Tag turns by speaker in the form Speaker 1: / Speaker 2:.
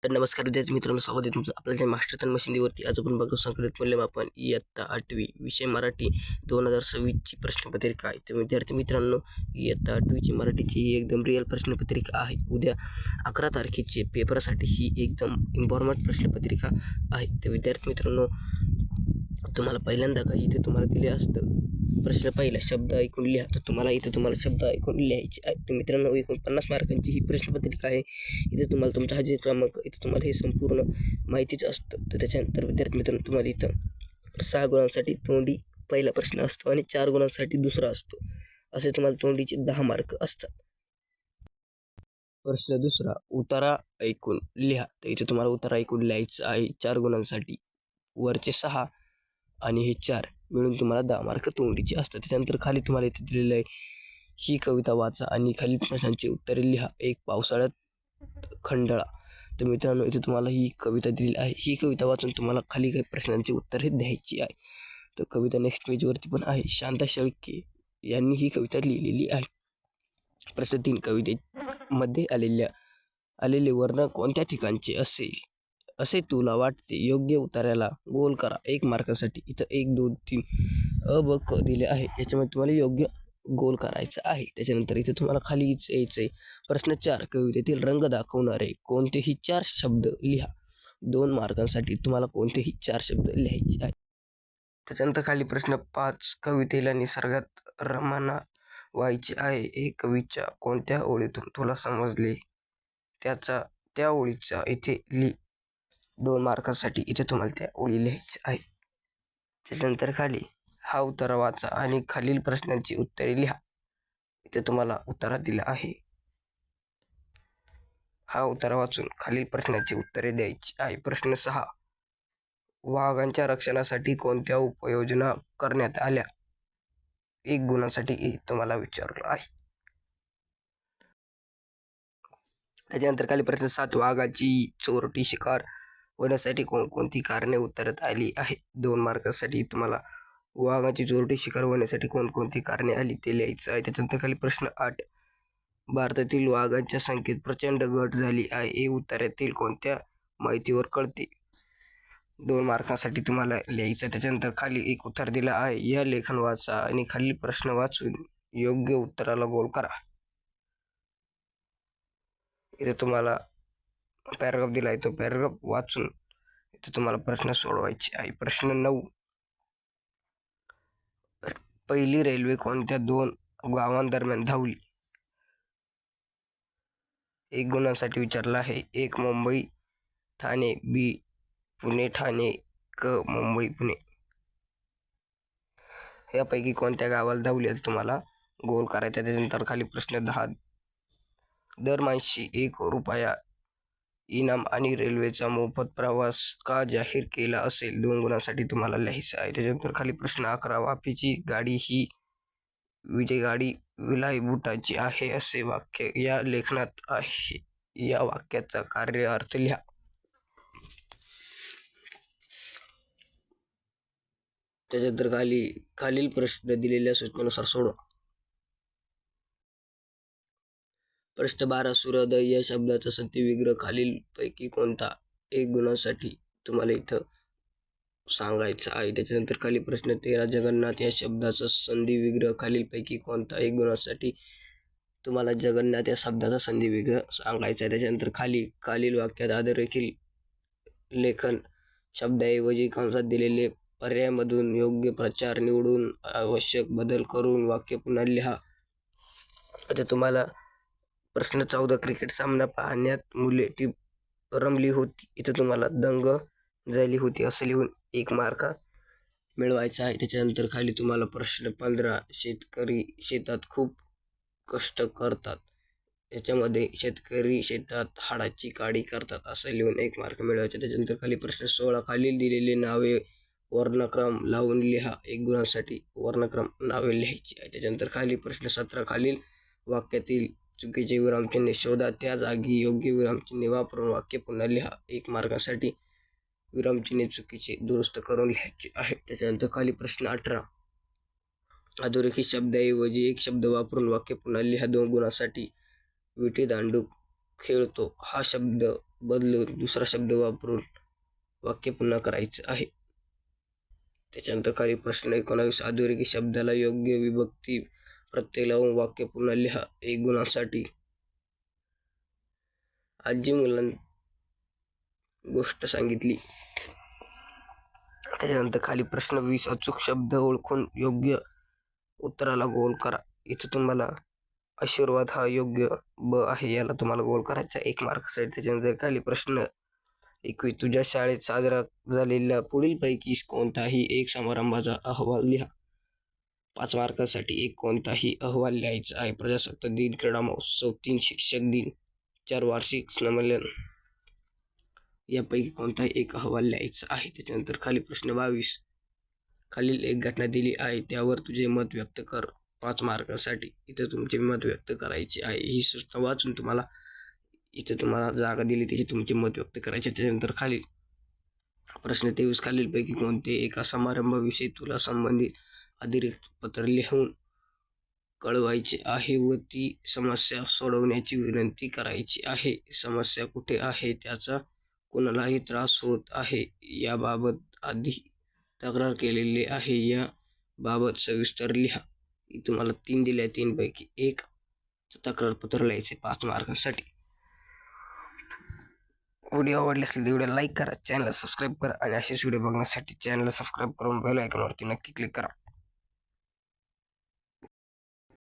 Speaker 1: तर नमस्कार विद्यार्थी मित्रांनो, स्वागत आहे तुमचं आपल्या मास्टर तन्मय शिंदेवरती. आज आपण बघतो संकलित मूल्यमापन इयत्ता 8वी विषय मराठी 2026ची प्रश्नपत्रिका आहे. तर विद्यार्थी मित्रांनो, इयत्ता 8वीची मराठीची ही एकदम रिअल प्रश्नपत्रिका आहे. उद्या 11 तारखेचे पेपरसाठी ही एकदम इम्पॉर्टंट प्रश्नपत्रिका आहे. तर विद्यार्थी मित्रांनो, तुम्हाला पहिल्यांदा काय इथे तुम्हाला दिले असतं प्रश्न पहिला शब्द ऐकून लिहा. तर तुम्हाला शब्द ऐकून लिहायचे आहे. तर मित्रांनो, एकूण 50 मार्कांची ही प्रश्नपत्रिका आहे. इथे तुम्हाला तुमचा हजेरी क्रमांक, इथे तुम्हाला हे संपूर्ण माहितीच असतं. तर त्याच्यानंतर विद्यार्थी मित्रांनो, तुम्हाला इथं 6 गुणांसाठी तोंडी पहिला प्रश्न असतो आणि 4 गुणांसाठी दुसरा असतो. असे तुम्हाला तोंडीचे 10 मार्क असतात. प्रश्न दुसरा, उतारा ऐकून लिहा. तर इथे तुम्हाला उतारा ऐकून लिहायचं आहे 4 गुणांसाठी. वरचे 6 आणि हे 4 मिळून तुम्हाला 10 मार्क तोंडीचे असतात. त्याच्यानंतर खाली तुम्हाला इथे दिलेलं आहे, ही कविता वाचा आणि खालील प्रश्नांची उत्तरे लिहा. एक पावसाळ्यात खंडाळा. तर मित्रांनो, इथे तुम्हाला ही कविता दिलेली आहे. ही कविता वाचून तुम्हाला खाली काही प्रश्नांची उत्तरे द्यायची आहे. तर कविता नेक्स्ट पेजवरती पण आहे. शांता शेळके यांनी ही कविता लिहिलेली आहे. प्रश्न 3, कवितेमध्ये आलेले वर्ण कोणत्या ठिकाणचे असेल असे तुला वाटते? योग्य उत्तराला गोल करा 1 मार्कासाठी. इथं 1, 2, 3 अ, ब, क दिले आहे. याच्यामध्ये तुम्हाला योग्य गोल करायचं आहे. त्याच्यानंतर इथे तुम्हाला खाली यायचं आहे. प्रश्न 4, कवितेतील रंग दाखवणारे कोणतेही 4 शब्द लिहा. 2 मार्कांसाठी तुम्हाला कोणतेही 4 शब्द लिहायचे आहेत. त्याच्यानंतर खाली प्रश्न 5, कवितेला निसर्गात रममाण व्हायचे आहे. हे कवीच्या कोणत्या ओळीतून तुला समजले? त्या ओळीचा इथे लिह. 2 मार्कांसाठी इथे तुम्हाला त्या ओळी लिहायच्या आहे. त्याच्यानंतर खाली हा उतारा वाचा आणि खालील प्रश्नांची उत्तरे लिहा. इथे तुम्हाला उतारा दिला आहे. हा उतारा वाचून खालील प्रश्नांची उत्तरे द्यायची आहे. प्रश्न 6, वाघांच्या रक्षणासाठी कोणत्या उपाययोजना करण्यात आल्या? 1 गुणासाठी तुम्हाला विचारलं आहे. त्याच्यानंतर खाली प्रश्न 7, वाघाची चोरटी शिकार होण्यासाठी कोणकोणती कारणे उत्तरात आली आहे? 2 मार्कासाठी तुम्हाला वाघाची चोरटी शिकार होण्यासाठी कोणकोणती कारणे आली ते लिहायचं आहे. त्याच्यानंतर खाली प्रश्न 8, भारतातील वाघांच्या संख्येत प्रचंड घट झाली आहे. हे उत्तरातील कोणत्या माहितीवर कळते? 2 मार्कांसाठी तुम्हाला लिहायचं आहे. त्याच्यानंतर खाली एक उत्तर दिलं आहे. या लेखन वाचा आणि खालील प्रश्न वाचून योग्य उत्तराला गोल करा. इथे तुम्हाला पॅराग्राफ दिला आहे. तो पॅराग्राफ वाचून इथे तुम्हाला प्रश्न सोडवायचे आहे. प्रश्न 9, पहिली रेल्वे कोणत्या 2 गावांदरम्यान धावली? 1 गुणांसाठी विचारला आहे. 1 मुंबई ठाणे, बी पुणे ठाणे, क मुंबई पुणे. यापैकी कोणत्या गावाला धावली असं तुम्हाला गोल करायचा. त्याच्यानंतर खाली प्रश्न 10, दरमाही 1 रुपया इनाम आणि रेल्वेचा मोफत प्रवास का जाहीर केला असेल? 2 गुणांसाठी तुम्हाला लिहायचं आहे. त्याच्यानंतर खाली प्रश्न 11, वाफेची गाडी ही विजय गाडी विलायबुटाची आहे असे वाक्य या लेखनात आहे. या वाक्याचा कार्य अर्थ लिहा. त्याच्यानंतर खालील प्रश्न दिलेल्या सूचनेनुसार सोडवा. प्रश्न 12, सूर्योदय या शब्दाचा संधिविग्रह खालीलपैकी कोणता? 1 गुणांसाठी तुम्हाला इथं सांगायचं आहे. त्याच्यानंतर खाली प्रश्न 13, जगन्नाथ या शब्दाचा संधिविग्रह खालीलपैकी कोणता? 1 गुणांसाठी तुम्हाला जगन्नाथ या शब्दाचा संधिविग्रह सांगायचा आहे. त्याच्यानंतर खालील वाक्यात अधोरेखित लेखन शब्दाऐवजी कंसात दिलेले पर्यायामधून योग्य प्रचार निवडून आवश्यक बदल करून वाक्य पुन्हा लिहा. आता तुम्हाला प्रश्न 14, क्रिकेट सामना पाहण्यात मुले रमली होती. इथं तुम्हाला दंग झाली होती असं लिहून 1 मार्क मिळवायचा आहे. त्याच्यानंतर खाली तुम्हाला प्रश्न 15, शेतकरी शेतात खूप कष्ट करतात. याच्यामध्ये शेतकरी शेतात हाडाची काडी करतात असं लिहून 1 मार्क मिळवायचा. त्याच्यानंतर खाली प्रश्न 16, खालील दिलेली नावे वर्णक्रम लावून लिहा. 1 गुणांसाठी वर्णक्रम नावे लिहायची आहे. त्याच्यानंतर खाली प्रश्न 17, खालील वाक्यातील चुकीचे विरामचिन्हे शोधा. त्या जागी योग्य विरामचिन्हे वापरून वाक्य पुन्हा लिहा. 1 मार्कासाठी विरामचिन्हे चुकीचे दुरुस्त करून लिहायचे आहे. त्याच्यानंतर खाली प्रश्न 18, अधोरेखित शब्दाऐवजी 1 शब्द वापरून वाक्य पुन्हा लिहा. 2 गुणांसाठी विटी दांडूक खेळतो हा शब्द बदलून दुसरा शब्द वापरून वाक्य पुन्हा करायचं आहे. त्याच्यानंतर खाली प्रश्न 19 अधोरेखित शब्दाला योग्य विभक्ती प्रत्यय लावून वाक्य पुन्हा लिहा 1 गुणांसाठी. आजी मुलांना गोष्ट सांगितली. त्याच्यानंतर खाली प्रश्न 20 अचूक शब्द ओळखून योग्य उत्तराला गोल करा. इथं तुम्हाला आशीर्वाद हा योग्य ब आहे, याला तुम्हाला गोल करायचा 1 मार्कासाठी. त्याच्यानंतर खाली प्रश्न 21 तुझ्या शाळेत साजरा झालेल्या पुढीलपैकी कोणताही एक समारंभाचा अहवाल लिहा 5 मार्कासाठी. 1 कोणताही अहवाल लिहायचा आहे. प्रजासत्ताक दिन, क्रीडा महोत्सव, 3 शिक्षक दिन, 4 वार्षिक संमेलन यापैकी कोणताही एक अहवाल लिहायचा आहे. त्याच्यानंतर खाली प्रश्न 22 खालील एक घटना दिली आहे त्यावर तुझे मत व्यक्त कर 5 मार्कासाठी. इथं तुमचे मत व्यक्त करायचे आहे. ही सूचना वाचून तुम्हाला जागा दिली त्याची तुमचे मत व्यक्त करायचे. त्याच्यानंतर खाली प्रश्न 23 खालीलपैकी कोणते एका समारंभाविषयी तुला संबंधित अतिरिक्त पत्र लिहून कळवायचे आहे व ती समस्या सोडवण्याची विनंती करायची आहे. समस्या कुठे आहे, त्याचा कोणालाही त्रास होत आहे याबाबत आधी तक्रार केलेली आहे याबाबत सविस्तर लिहा. तुम्हाला 3 दिल्या 3 पैकी 1 तक्रारपत्र लिहायचे 5 मार्कांसाठी. व्हिडिओ आवडले असेल तर व्हिडिओ लाईक करा, चॅनल सबस्क्राईब करा आणि असेच व्हिडिओ बघण्यासाठी चॅनल सबस्क्राईब करून बेल आयकॉनवरती नक्की क्लिक करा.